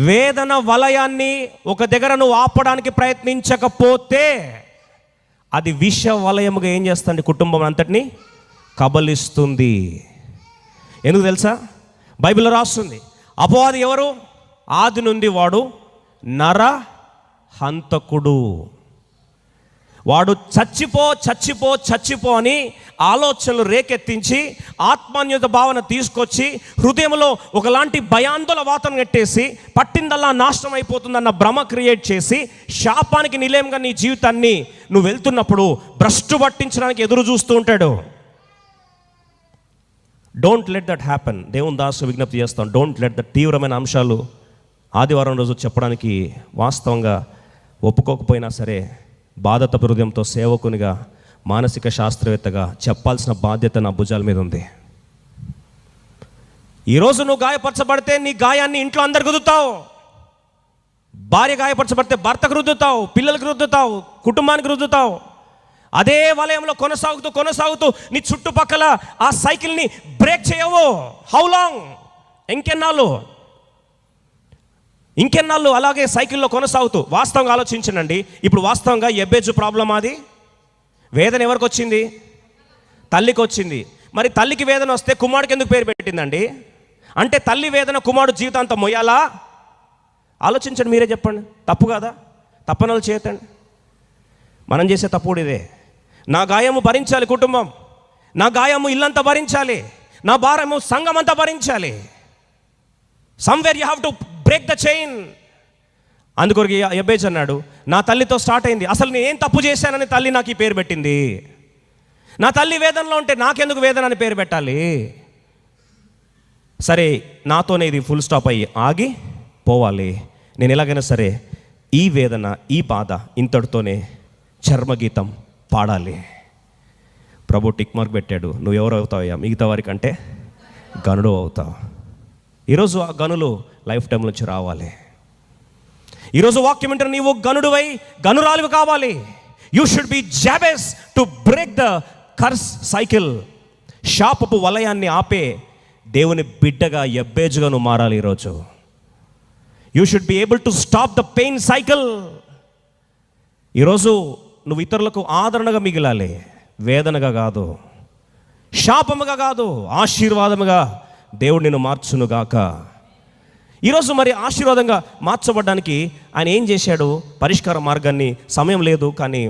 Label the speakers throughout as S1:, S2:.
S1: వేదన వలయాన్ని ఒక దగ్గర నువ్వు ఆపడానికి ప్రయత్నించకపోతే అది విష వలయముగా ఏం చేస్తుంది? కుటుంబం అంతటిని కబలిస్తుంది. ఎందుకు తెలుసా? బైబిల్లో రాస్తుంది, అపవాది ఎవరు? ఆది నుండి వాడు నర హంతకుడు. వాడు చచ్చిపో చచ్చిపో చచ్చిపో అని ఆలోచనలు రేకెత్తించి ఆత్మాన్యత భావన తీసుకొచ్చి హృదయంలో ఒకలాంటి భయాందోళన వాతావరణం కట్టేసి పట్టిందల్లా నాశనం అయిపోతుందన్న భ్రమ క్రియేట్ చేసి శాపానికి నిలయంగా నీ జీవితాన్ని నువ్వు వెళ్తున్నప్పుడు భ్రష్టు పట్టించడానికి ఎదురు చూస్తూ ఉంటాడు. Don't let that happen. దేవుని దాసు విజ్ఞప్తి చేస్తాం, డోంట్ లెట్ దట్. తీవ్రమైన అంశాలు ఆదివారం రోజు చెప్పడానికి వాస్తవంగా ఒప్పుకోకపోయినా సరే బాధత హృదయంతో సేవకునిగా, మానసిక శాస్త్రవేత్తగా చెప్పాల్సిన బాధ్యత నా భుజాల మీద ఉంది. ఈరోజు నువ్వు గాయపరచబడితే నీ గాయాన్ని ఇంట్లో అందరికి రుద్దుతావు. భార్య గాయపరచబడితే భర్తకు రుద్దుతావు, పిల్లలకు రుద్దుతావు, కుటుంబానికి రుద్దుతావు. అదే వలయంలో కొనసాగుతూ నీ చుట్టుపక్కల ఆ సైకిల్ని బ్రేక్ చేయవు. How long? ఇంకెన్నాళ్ళు అలాగే సైకిల్లో కొనసాగుతూ. వాస్తవంగా ఆలోచించండి. ఇప్పుడు వాస్తవంగా ఎబ్బేజు ప్రాబ్లం అది. వేదన ఎవరికి వచ్చింది? తల్లికి వచ్చింది. మరి తల్లికి వేదన వస్తే కుమారుడికి ఎందుకు పేరు పెట్టిందండి? అంటే తల్లి వేదన కుమారుడు జీవితాంతం మొయ్యాలా? ఆలోచించండి, మీరే చెప్పండి. తప్పు కాదా? తప్పనలు చేయతండి. మనం చేసే తప్పుడు ఇదే. నా గాయము భరించాలి కుటుంబం, నా గాయము ఇల్లంతా భరించాలి, నా భారము సంఘం అంతా భరించాలి. Somewhere you have to break the chain. అందుకొరకు యెబేజు అన్నాడు, నా తల్లితో స్టార్ట్ అయింది. అసలు నేను ఏం తప్పు చేశానని తల్లి నాకు ఈ పేరు పెట్టింది. నా తల్లి వేదనలో ఉంటే నాకెందుకు వేదన అని పేరు పెట్టాలి? సరే, నాతోనే ఇది ఫుల్ స్టాప్ అయ్యి ఆగి పోవాలి. నేను ఎలాగైనా సరే ఈ వేదన, ఈ బాధ ఇంతటితోనే చర్మగీతం పాడాలి. ప్రభు టిక్ మార్క్ పెట్టాడు. నువ్వు ఎవరు అవుతావయ్యా? మిగతా వారికంటే గనుడు అవుతావు. ఈరోజు ఆ గనులు లైఫ్ టైం నుంచి రావాలి. ఈరోజు వాక్యం అంటే నీవు గనుడువై గనురాలివి కావాలి. You should be Jabez to break the curse cycle. శాపపు వలయాన్ని ఆపే దేవుని బిడ్డగా, యెబేజుగా నువ్వు మారాలి. ఈరోజు you should be able to stop the pain cycle. ఈరోజు నువ్వు ఇతరులకు ఆదరణగా మిగిలాలి, వేదనగా కాదు, శాపముగా కాదు, ఆశీర్వాదముగా దేవుడు నిన్ను మార్చునుగాక. ఈరోజు మరి ఆశీర్వాదంగా మార్చబడ్డానికి ఆయన ఏం చేశాడు? పరిష్కార మార్గాన్ని, సమయం లేదు కానీ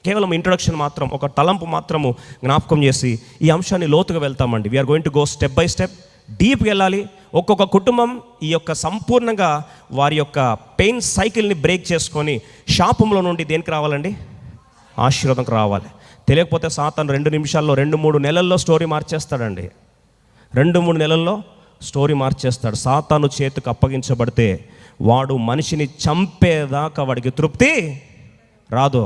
S1: కేవలం ఇంట్రొడక్షన్ మాత్రం, ఒక తలంపు మాత్రము జ్ఞాపకం చేసి ఈ అంశాన్ని లోతుగా వెళ్తామండి. We are going to go step by step, డీప్గా వెళ్ళాలి. ఒక్కొక్క కుటుంబం ఈ యొక్క సంపూర్ణంగా వారి యొక్క పెయిన్ సైకిల్ని బ్రేక్ చేసుకొని శాపంలో నుండి దేనికి రావాలండి? ఆశీర్వాదంకి రావాలి. తెలియకపోతే సాతాను 2 నిమిషాల్లో 2-3 నెలల్లో స్టోరీ మార్చేస్తాడండి. 2-3 నెలల్లో స్టోరీ మార్చేస్తాడు. సాతాను చేతికి అప్పగించబడితే వాడు మనిషిని చంపేదాకా వాడికి తృప్తి రాదు.